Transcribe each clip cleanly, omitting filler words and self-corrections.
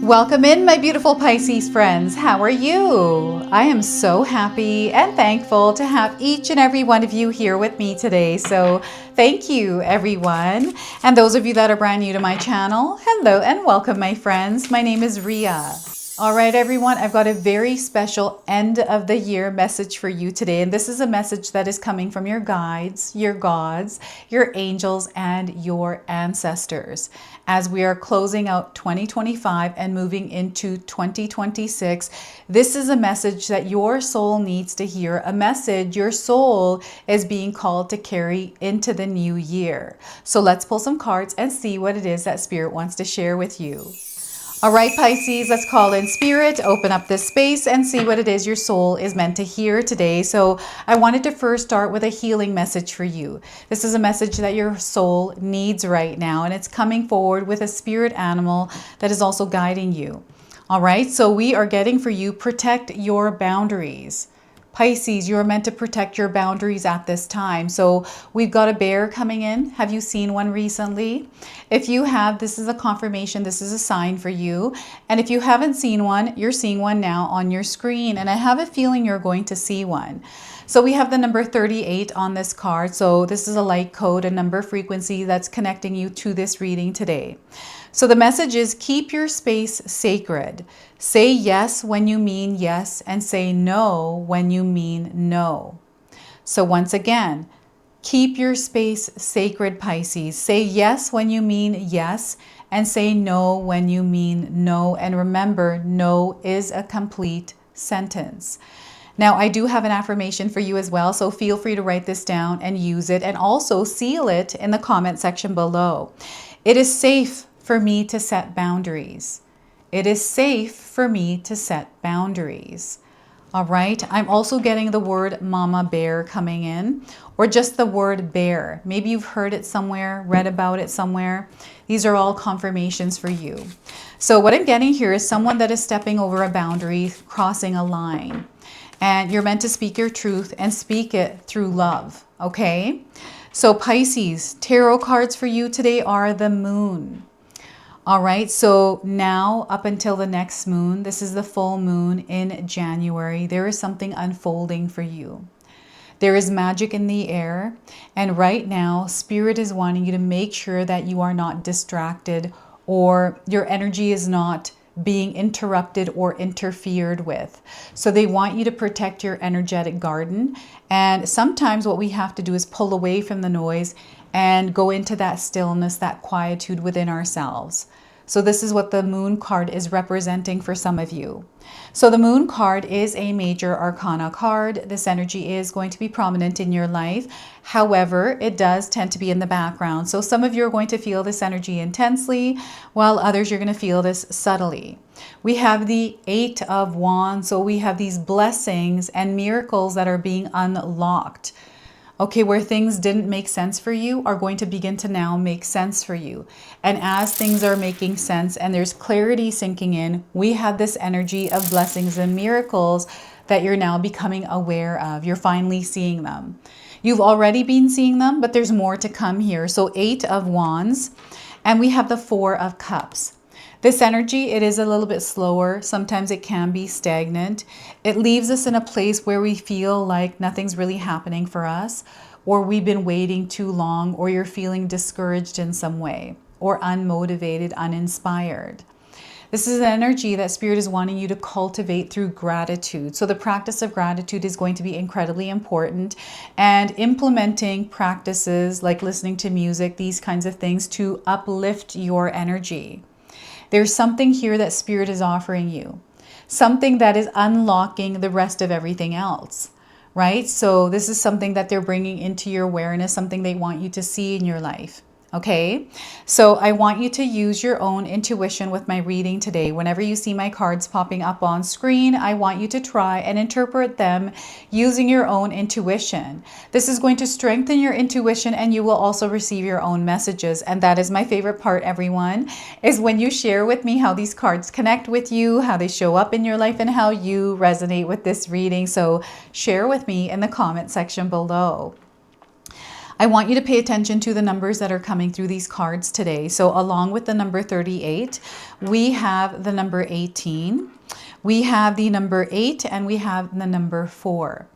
Welcome in, my beautiful Pisces friends. How are you? I am so happy and thankful to have each and every one of you here with me today. So thank you, everyone. And those of you that are brand new to my channel, hello and welcome, my friends. My name is Ria. All right, everyone, I've got a very special end of the year message for you today. And this is a message that is coming from your guides, your gods, your angels, and your ancestors. As we are closing out 2025 and moving into 2026, this is a message that your soul needs to hear, a message your soul is being called to carry into the new year. So let's pull some cards and see what it is that Spirit wants to share with you. All right, Pisces, let's call in Spirit, open up this space and see what it is your soul is meant to hear today. So I wanted to first start with a healing message for you. This is a message that your soul needs right now, and it's coming forward with a spirit animal that is also guiding you. All right, so we are getting for you, protect your boundaries. Pisces, you're meant to protect your boundaries at this time. So we've got a bear coming in. Have you seen one recently? If you have, this is a confirmation. This is a sign for you. And if you haven't seen one, you're seeing one now on your screen. And I have a feeling you're going to see one. So we have the number 38 on this card. So this is a light code, a number frequency that's connecting you to this reading today. So the message is keep your space sacred. Say yes when you mean yes, and say no when you mean no. So once again, keep your space sacred, Pisces. Say yes when you mean yes, and say no when you mean no. And remember, no is a complete sentence. Now, I do have an affirmation for you as well, so feel free to write this down and use it, and also seal it in the comment section below. It is safe for me to set boundaries. It is safe for me to set boundaries. All right. I'm also getting the word mama bear coming in, or just the word bear. Maybe you've heard it somewhere, read about it somewhere. These are all confirmations for you. So what I'm getting here is someone that is stepping over a boundary, crossing a line. And you're meant to speak your truth and speak it through love. Okay. So Pisces, tarot cards for you today are the moon. All right, so now up until the next moon, this is the full moon in January, there is something unfolding for you. There is magic in the air, and right now, Spirit is wanting you to make sure that you are not distracted, or your energy is not being interrupted or interfered with. So they want you to protect your energetic garden, and sometimes what we have to do is pull away from the noise and go into that stillness, that quietude within ourselves. So this is what the moon card is representing for some of you. So the moon card is a major arcana card. This energy is going to be prominent in your life. However, it does tend to be in the background. So some of you are going to feel this energy intensely, while others you're going to feel this subtly. We have the 8 of Wands. So we have these blessings and miracles that are being unlocked. Okay, where things didn't make sense for you are going to begin to now make sense for you. And as things are making sense and there's clarity sinking in, we have this energy of blessings and miracles that you're now becoming aware of. You're finally seeing them. You've already been seeing them, but there's more to come here. So 8 of Wands, and we have the 4 of Cups. This energy, it is a little bit slower. Sometimes it can be stagnant. It leaves us in a place where we feel like nothing's really happening for us, or we've been waiting too long, or you're feeling discouraged in some way, or unmotivated, uninspired. This is an energy that Spirit is wanting you to cultivate through gratitude. So the practice of gratitude is going to be incredibly important, and implementing practices like listening to music, these kinds of things to uplift your energy. There's something here that Spirit is offering you, something that is unlocking the rest of everything else, right? So this is something that they're bringing into your awareness, something they want you to see in your life. Okay, so I want you to use your own intuition with my reading today. Whenever you see my cards popping up on screen, I want you to try and interpret them using your own intuition. This is going to strengthen your intuition, and you will also receive your own messages. And that is my favorite part, everyone, is when you share with me how these cards connect with you, how they show up in your life, and how you resonate with this reading. So share with me in the comment section below. I want you to pay attention to the numbers that are coming through these cards today. So along with the number 38, we have the number 18, we have the number 8, and we have the number 4.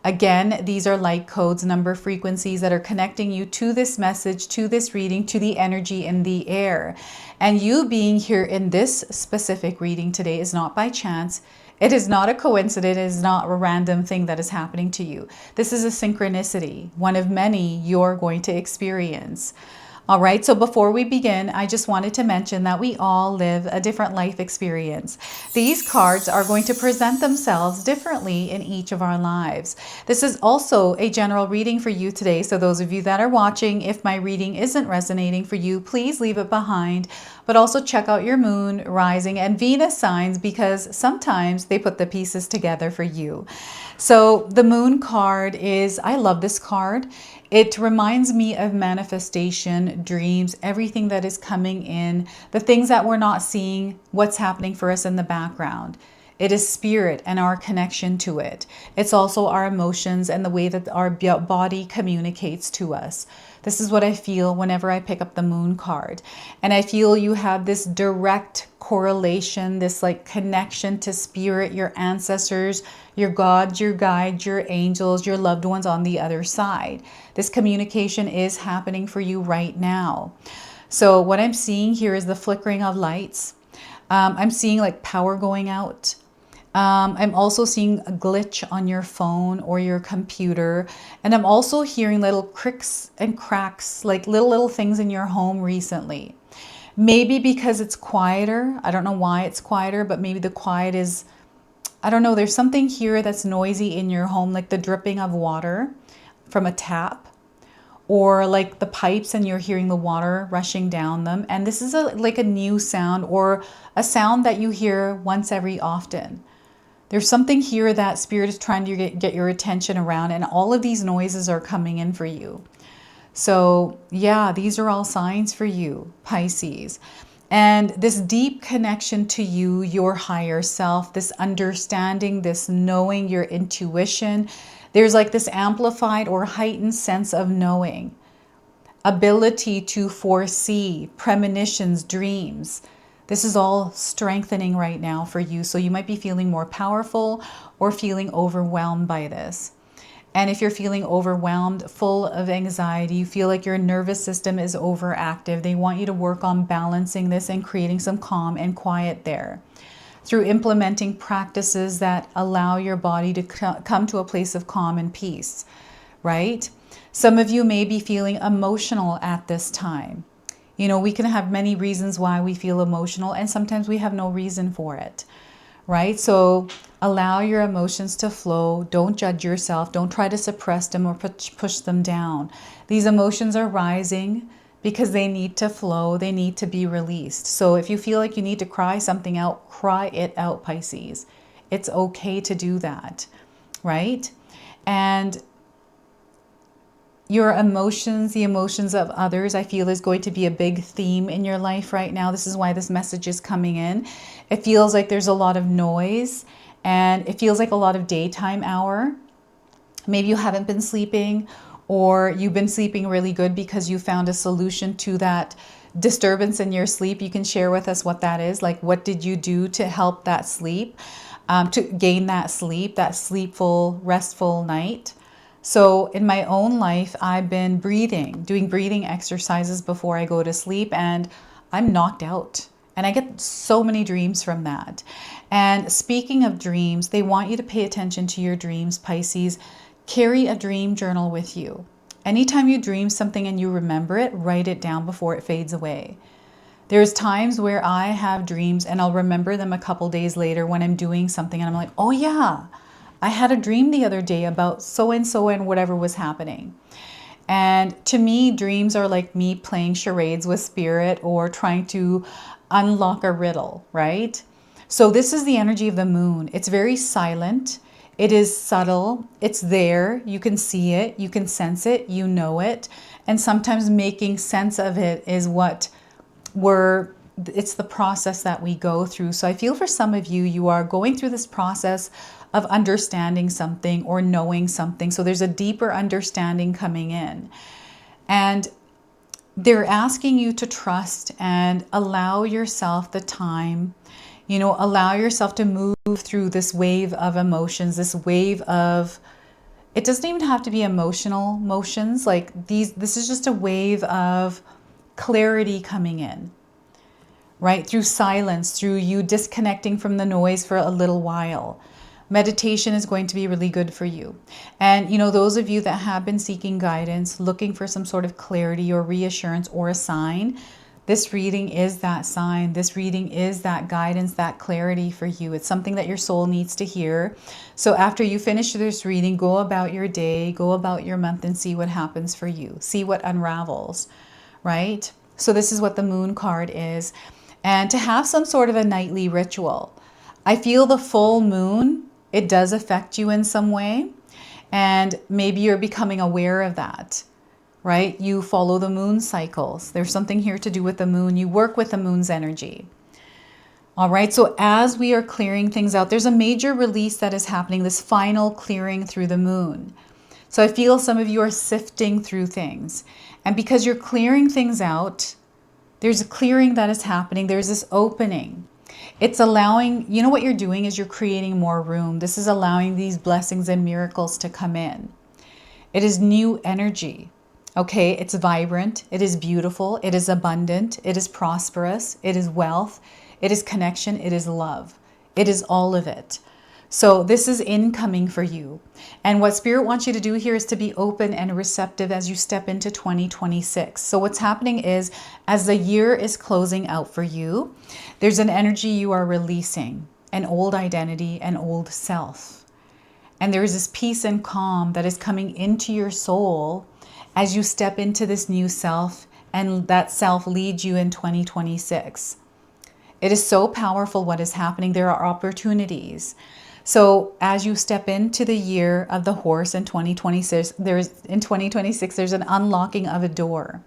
Again, these are light codes, number frequencies that are connecting you to this message, to this reading, to the energy in the air. And you being here in this specific reading today is not by chance. It is not a coincidence. It is not a random thing that is happening to you. This is a synchronicity, one of many you're going to experience. All right, so before we begin, I just wanted to mention that we all live a different life experience. These cards are going to present themselves differently in each of our lives. This is also a general reading for you today. So those of you that are watching, if my reading isn't resonating for you, please leave it behind. But also check out your moon, rising, and Venus signs, because sometimes they put the pieces together for you. So the moon card is, I love this card. It reminds me of manifestation, dreams, everything that is coming in, the things that we're not seeing, what's happening for us in the background. It is spirit and our connection to it. It's also our emotions and the way that our body communicates to us. This is what I feel whenever I pick up the moon card. And I feel you have this direct correlation, this like connection to spirit, your ancestors, your gods, your guides, your angels, your loved ones on the other side. This communication is happening for you right now. So what I'm seeing here is the flickering of lights. I'm seeing like power going out. I'm also seeing a glitch on your phone or your computer. And I'm also hearing little cricks and cracks, like little things in your home recently. Maybe because it's quieter. I don't know why it's quieter, but maybe the quiet is, I don't know, there's something here that's noisy in your home, like the dripping of water from a tap, or like the pipes and you're hearing the water rushing down them. And this is like a new sound, or a sound that you hear once every often. There's something here that spirit is trying to get your attention around, and all of these noises are coming in for you. So yeah, these are all signs for you, Pisces. And this deep connection to you, your higher self, this understanding, this knowing, your intuition. There's like this amplified or heightened sense of knowing, ability to foresee, premonitions, dreams. This is all strengthening right now for you. So you might be feeling more powerful or feeling overwhelmed by this. And if you're feeling overwhelmed, full of anxiety, you feel like your nervous system is overactive, they want you to work on balancing this and creating some calm and quiet there through implementing practices that allow your body to come to a place of calm and peace, right? Some of you may be feeling emotional at this time. You know, we can have many reasons why we feel emotional, and sometimes we have no reason for it, right? So allow your emotions to flow. Don't judge yourself. Don't try to suppress them or push them down. These emotions are rising because they need to flow. They need to be released. So if you feel like you need to cry something out, cry it out, Pisces. It's okay to do that, right? And your emotions, the emotions of others, I feel is going to be a big theme in your life right now. This is why this message is coming in. It feels like there's a lot of noise, and it feels like a lot of daytime hour. Maybe you haven't been sleeping, or you've been sleeping really good because you found a solution to that disturbance in your sleep. You can share with us what that is. Like, what did you do to help that sleep, to gain that sleepful, restful night? So in my own life, I've been doing breathing exercises before I go to sleep, and I'm knocked out. And I get so many dreams from that. And speaking of dreams, they want you to pay attention to your dreams, Pisces. Carry a dream journal with you. Anytime you dream something and you remember it, write it down before it fades away. There's times where I have dreams and I'll remember them a couple days later when I'm doing something, and I'm like, oh yeah, I had a dream the other day about so-and-so and whatever was happening. And to me, dreams are like me playing charades with spirit or trying to unlock a riddle, right? So this is the energy of the moon. It's very silent. It is subtle. It's there. You can see it. You can sense it. You know it. And sometimes making sense of it is it's the process that we go through. So I feel for some of you, you are going through this process of understanding something or knowing something. So there's a deeper understanding coming in. And they're asking you to trust and allow yourself the time, allow yourself to move through this wave of emotions, this wave of, it doesn't even have to be emotional motions. Like this is just a wave of clarity coming in, right? Through silence, through you disconnecting from the noise for a little while. Meditation is going to be really good for you. And, those of you that have been seeking guidance, looking for some sort of clarity or reassurance or a sign, this reading is that sign. This reading is that guidance, that clarity for you. It's something that your soul needs to hear. So after you finish this reading, go about your day, go about your month, and see what happens for you. See what unravels, right? So this is what the moon card is. And to have some sort of a nightly ritual. I feel the full moon, it does affect you in some way. And maybe you're becoming aware of that, right? You follow the moon cycles. There's something here to do with the moon. You work with the moon's energy. All right. So as we are clearing things out, there's a major release that is happening, this final clearing through the moon. So I feel some of you are sifting through things. And because you're clearing things out, there's a clearing that is happening. There's this opening. It's allowing, what you're doing is you're creating more room. This is allowing these blessings and miracles to come in. It is new energy. Okay, it's vibrant, it is beautiful, it is abundant, it is prosperous, it is wealth, it is connection, it is love. It is all of it. So this is incoming for you. And what Spirit wants you to do here is to be open and receptive as you step into 2026. So what's happening is, as the year is closing out for you, there's an energy you are releasing, an old identity, an old self. And there is this peace and calm that is coming into your soul as you step into this new self, and that self leads you in 2026. It is so powerful what is happening. There are opportunities. So as you step into the year of the horse in 2026, there's an unlocking of a door.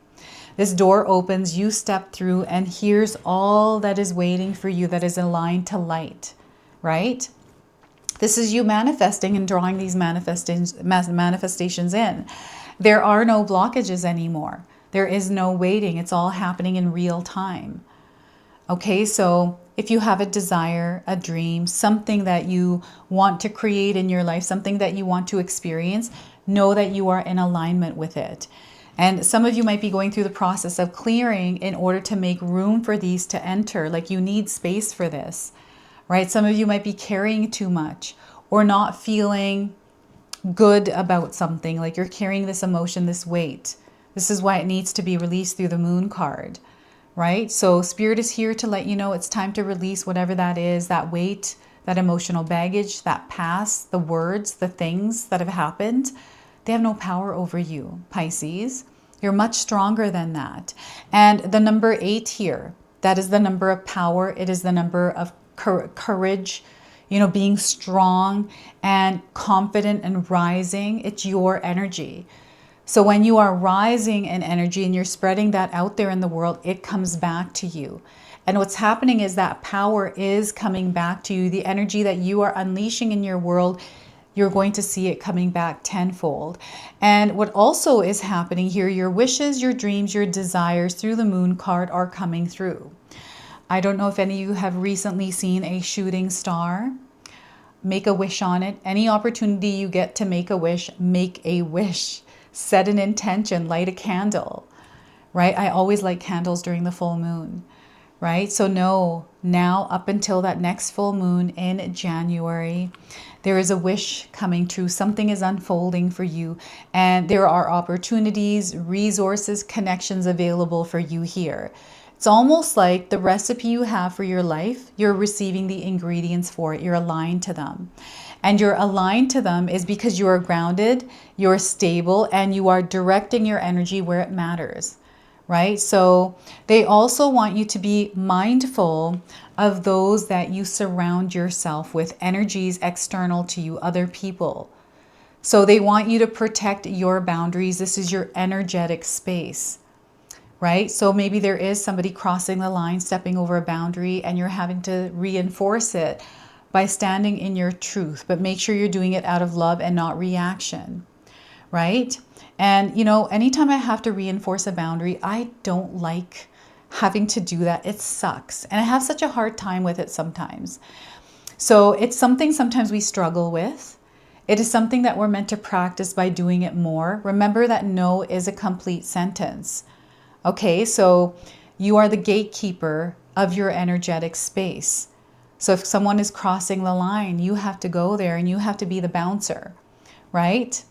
This door opens, you step through, and here's all that is waiting for you that is aligned to light, right? This is you manifesting and drawing these manifestations in. There are no blockages anymore. There is no waiting. It's all happening in real time. Okay, so if you have a desire, a dream, something that you want to create in your life, something that you want to experience, know that you are in alignment with it. And some of you might be going through the process of clearing in order to make room for these to enter. Like you need space for this, right? Some of you might be carrying too much or not feeling good about something, like you're carrying this emotion, this weight. This is why it needs to be released through the moon card, right? So Spirit is here to let you know it's time to release whatever that is, that weight, that emotional baggage, that past, the words, the things that have happened. They have no power over you, Pisces. You're much stronger than that. And the number 8 here, that is the number of power. It is the number of courage, being strong and confident and rising. It's your energy. So when you are rising in energy and you're spreading that out there in the world, it comes back to you. And what's happening is that power is coming back to you. The energy that you are unleashing in your world, you're going to see it coming back tenfold. And what also is happening here, your wishes, your dreams, your desires through the moon card are coming through. I don't know if any of you have recently seen a shooting star. Make a wish on it. Any opportunity you get to make a wish, make a wish. Set an intention, light a candle, right? I always light candles during the full moon, right? So know now up until that next full moon in January, there is a wish coming true. Something is unfolding for you, and there are opportunities, resources, connections available for you here. It's almost like the recipe you have for your life, you're receiving the ingredients for it. You're aligned to them. And you're aligned to them is because you are grounded, you're stable, and you are directing your energy where it matters, right? So they also want you to be mindful of those that you surround yourself with, energies external to you, other people. So they want you to protect your boundaries. This is your energetic space, right? So maybe there is somebody crossing the line, stepping over a boundary, and you're having to reinforce it by standing in your truth, but make sure you're doing it out of love and not reaction, right? And, you know, anytime I have to reinforce a boundary, I don't like having to do that. It sucks. And I have such a hard time with it sometimes. So it's something sometimes we struggle with. It is something that we're meant to practice by doing it more. Remember that no is a complete sentence. Okay, so you are the gatekeeper of your energetic space. So if someone is crossing the line, you have to go there and you have to be the bouncer, right?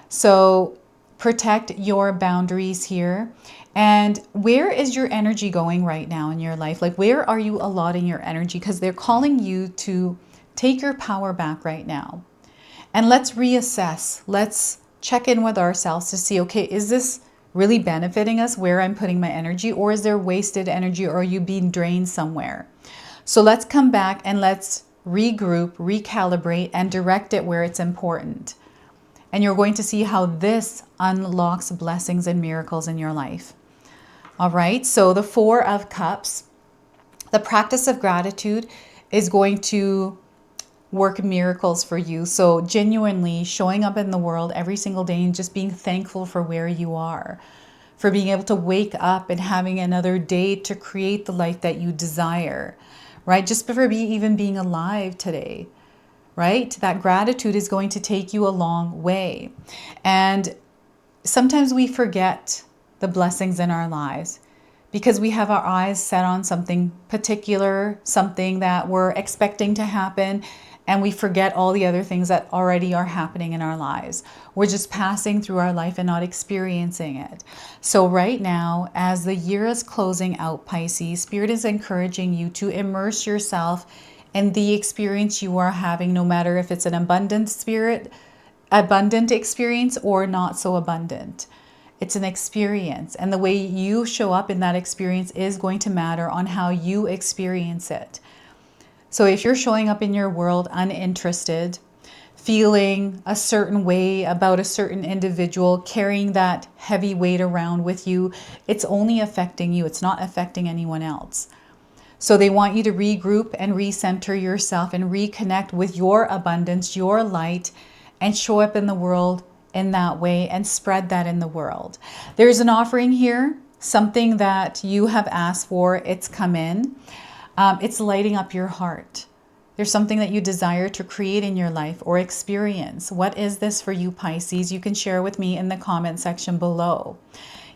So protect your boundaries here. And where is your energy going right now in your life? Like, where are you allotting your energy? Because they're calling you to take your power back right now. And let's reassess. Let's check in with ourselves to see, okay, is this really benefiting us where I'm putting my energy, or is there wasted energy, or are you being drained somewhere? So let's come back and let's regroup, recalibrate, and direct it where it's important. And you're going to see how this unlocks blessings and miracles in your life. All right, so the Four of Cups, the practice of gratitude is going to work miracles for you. So genuinely showing up in the world every single day and just being thankful for where you are, for being able to wake up and having another day to create the life that you desire, right? Just for even being alive today, right? That gratitude is going to take you a long way. And sometimes we forget the blessings in our lives because we have our eyes set on something particular, something that we're expecting to happen, and we forget all the other things that already are happening in our lives. We're just passing through our life and not experiencing it. So right now, as the year is closing out, Pisces, Spirit is encouraging you to immerse yourself in the experience you are having, no matter if it's an abundant experience or not so abundant. It's an experience, and the way you show up in that experience is going to matter on how you experience it. So if you're showing up in your world uninterested, feeling a certain way about a certain individual, carrying that heavy weight around with you, it's only affecting you. It's not affecting anyone else. So they want you to regroup and recenter yourself and reconnect with your abundance, your light, and show up in the world in that way and spread that in the world. There's an offering here, something that you have asked for. It's come in. It's lighting up your heart. There's something that you desire to create in your life or experience. What is this for you, Pisces? You can share with me in the comment section below.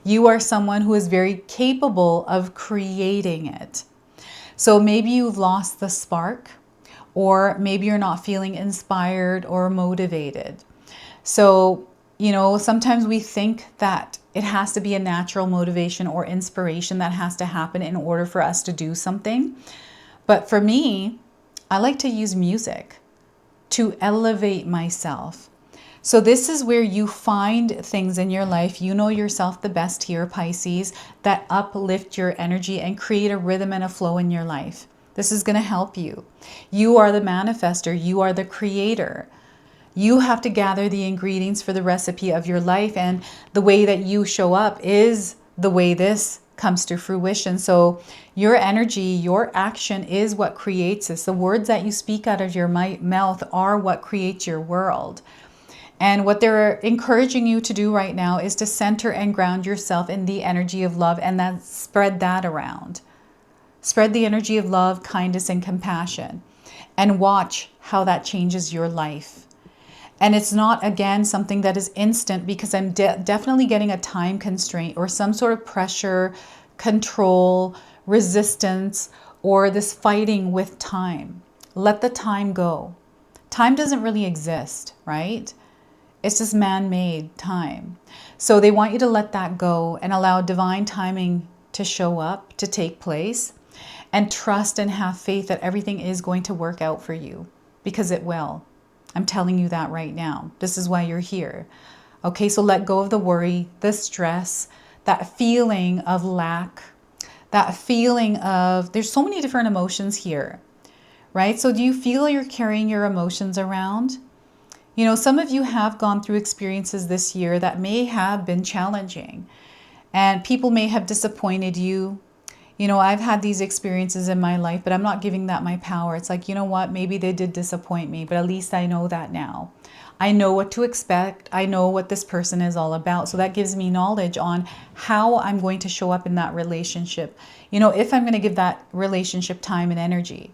You are someone who is very capable of creating it. So maybe you've lost the spark, or maybe you're not feeling inspired or motivated. So, you know, sometimes we think that it has to be a natural motivation or inspiration that has to happen in order for us to do something. But for me, I like to use music to elevate myself. So this is where you find things in your life, you know yourself the best here, Pisces, that uplift your energy and create a rhythm and a flow in your life. This is going to help you. You are the manifester. You are the creator. You have to gather the ingredients for the recipe of your life, and the way that you show up is the way this comes to fruition. So your energy, your action is what creates this. The words that you speak out of your mouth are what creates your world. And what they're encouraging you to do right now is to center and ground yourself in the energy of love, and then spread that around. Spread the energy of love, kindness, and compassion, and watch how that changes your life. And it's not, again, something that is instant, because I'm definitely getting a time constraint or some sort of pressure, control, resistance, or this fighting with time. Let the time go. Time doesn't really exist, right? It's just man-made time. So they want you to let that go and allow divine timing to show up, to take place, and trust and have faith that everything is going to work out for you, because it will. I'm telling you that right now. This is why you're here. Okay, so let go of the worry, the stress, that feeling of lack, that feeling of, there's so many different emotions here, right? So do you feel you're carrying your emotions around? You know, some of you have gone through experiences this year that may have been challenging, and people may have disappointed you. You know, I've had these experiences in my life, but I'm not giving that my power. It's like, you know what? Maybe they did disappoint me, but at least I know that now. I know what to expect. I know what this person is all about. So that gives me knowledge on how I'm going to show up in that relationship. You know, if I'm going to give that relationship time and energy.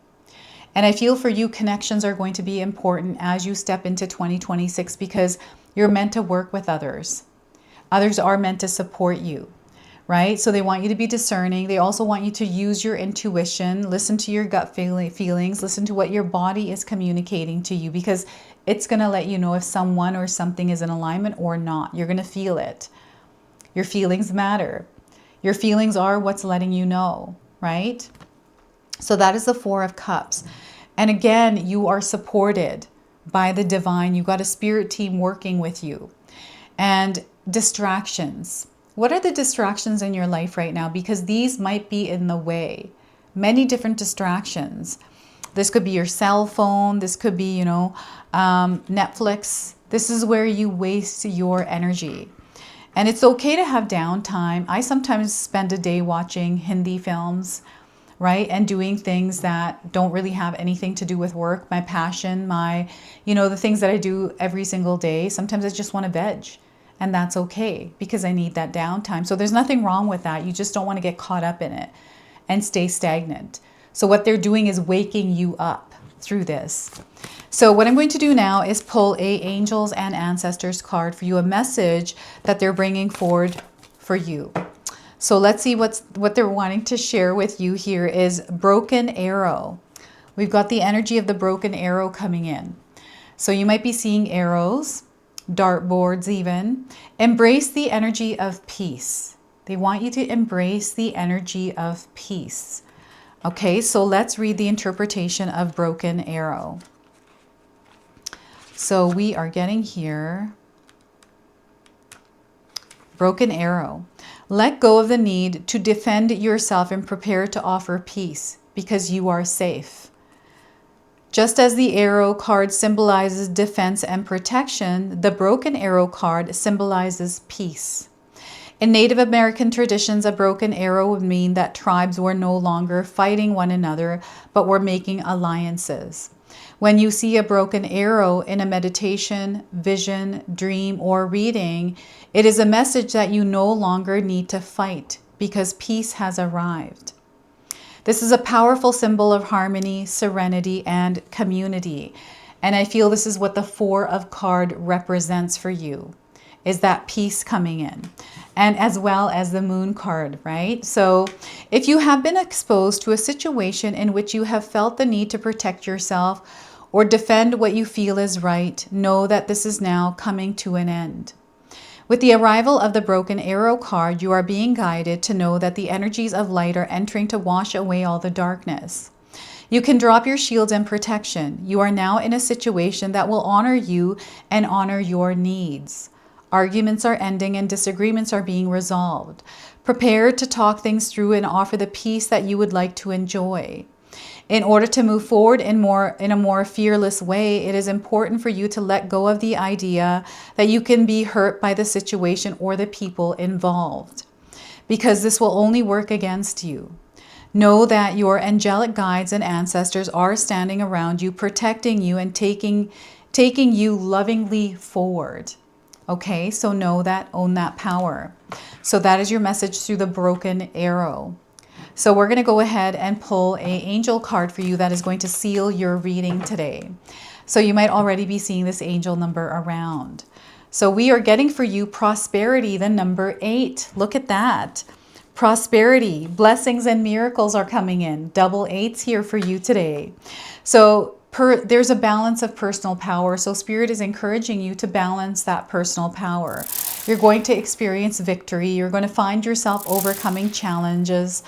And I feel for you, connections are going to be important as you step into 2026 because you're meant to work with others. Others are meant to support you, right? So they want you to be discerning. They also want you to use your intuition, listen to your gut feelings, listen to what your body is communicating to you, because it's going to let you know if someone or something is in alignment or not. You're going to feel it. Your feelings matter. Your feelings are what's letting you know, right? So that is the Four of Cups. And again, you are supported by the divine. You've got a spirit team working with you. And distractions. What are the distractions in your life right now? Because these might be in the way. Many different distractions. This could be your cell phone. This could be, you know, Netflix. This is where you waste your energy. And it's okay to have downtime. I sometimes spend a day watching Hindi films, right? And doing things that don't really have anything to do with work, my passion, the things that I do every single day. Sometimes I just want to veg, and that's okay because I need that downtime. So there's nothing wrong with that. You just don't want to get caught up in it and stay stagnant. So what they're doing is waking you up through this. So what I'm going to do now is pull a Angels and Ancestors card for you, a message that they're bringing forward for you. So let's see what they're wanting to share with you here is broken arrow. We've got the energy of the broken arrow coming in. So you might be seeing arrows, dartboards even. Embrace the energy of peace. They want you to embrace the energy of peace. Okay, so let's read the interpretation of broken arrow. So we are getting here. Broken arrow. Let go of the need to defend yourself and prepare to offer peace because you are safe. Just as the arrow card symbolizes defense and protection, the broken arrow card symbolizes peace. In Native American traditions, a broken arrow would mean that tribes were no longer fighting one another, but were making alliances. When you see a broken arrow in a meditation, vision, dream, or reading, it is a message that you no longer need to fight because peace has arrived. This is a powerful symbol of harmony, serenity, and community. And I feel this is what the Four of Card represents for you, is that peace coming in. And as well as the Moon card, right? So if you have been exposed to a situation in which you have felt the need to protect yourself or defend what you feel is right, know that this is now coming to an end. With the arrival of the broken arrow card, you are being guided to know that the energies of light are entering to wash away all the darkness. You can drop your shields and protection. You are now in a situation that will honor you and honor your needs. Arguments are ending and disagreements are being resolved. Prepare to talk things through and offer the peace that you would like to enjoy. In order to move forward in a more fearless way, it is important for you to let go of the idea that you can be hurt by the situation or the people involved, because this will only work against you. Know that your angelic guides and ancestors are standing around you, protecting you and taking you lovingly forward. Okay, so know that, own that power. So that is your message through the broken arrow. So we're going to go ahead and pull an angel card for you that is going to seal your reading today. So you might already be seeing this angel number around. So we are getting for you prosperity, the number 8. Look at that. Prosperity, blessings and miracles are coming in. Double 8s here for you today. So there's a balance of personal power. So Spirit is encouraging you to balance that personal power. You're going to experience victory. You're going to find yourself overcoming challenges.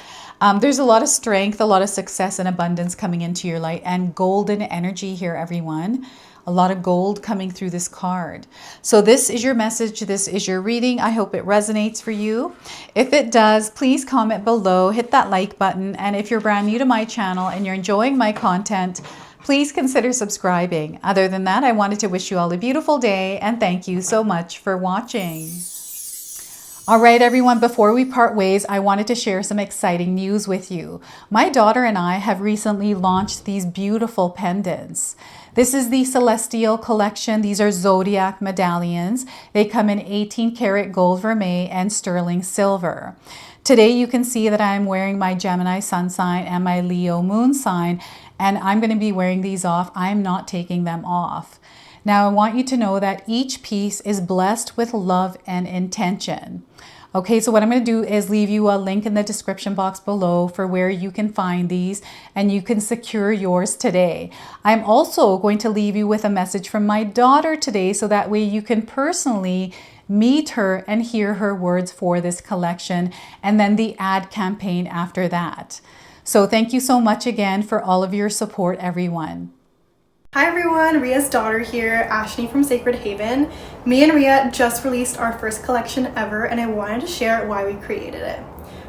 There's a lot of strength, a lot of success and abundance coming into your light, and golden energy here, everyone. A lot of gold coming through this card. So this is your message. This is your reading. I hope it resonates for you. If it does, please comment below, hit that like button. And if you're brand new to my channel and you're enjoying my content, please consider subscribing. Other than that, I wanted to wish you all a beautiful day and thank you so much for watching. All right, everyone, before we part ways, I wanted to share some exciting news with you. My daughter and I have recently launched these beautiful pendants. This is the Celestial Collection. These are Zodiac medallions. They come in 18 karat gold vermeil and sterling silver. Today you can see that I'm wearing my Gemini sun sign and my Leo moon sign, and I'm going to be wearing these off. I'm not taking them off. Now I want you to know that each piece is blessed with love and intention. Okay, so what I'm going to do is leave you a link in the description box below for where you can find these and you can secure yours today. I'm also going to leave you with a message from my daughter today so that way you can personally meet her and hear her words for this collection, and then the ad campaign after that. So thank you so much again for all of your support, everyone. Hi everyone, Ria's daughter here, Ashley from Sacred Haven. Me and Ria just released our first collection ever, and I wanted to share why we created it.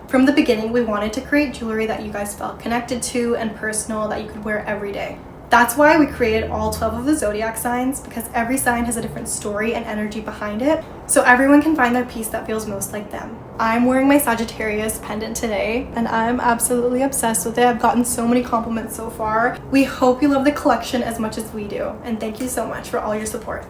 From the beginning, we wanted to create jewelry that you guys felt connected to and personal, that you could wear every day. That's why we created all 12 of the zodiac signs, because every sign has a different story and energy behind it, so everyone can find their piece that feels most like them. I'm wearing my Sagittarius pendant today, and I'm absolutely obsessed with it. I've gotten so many compliments so far. We hope you love the collection as much as we do, and thank you so much for all your support.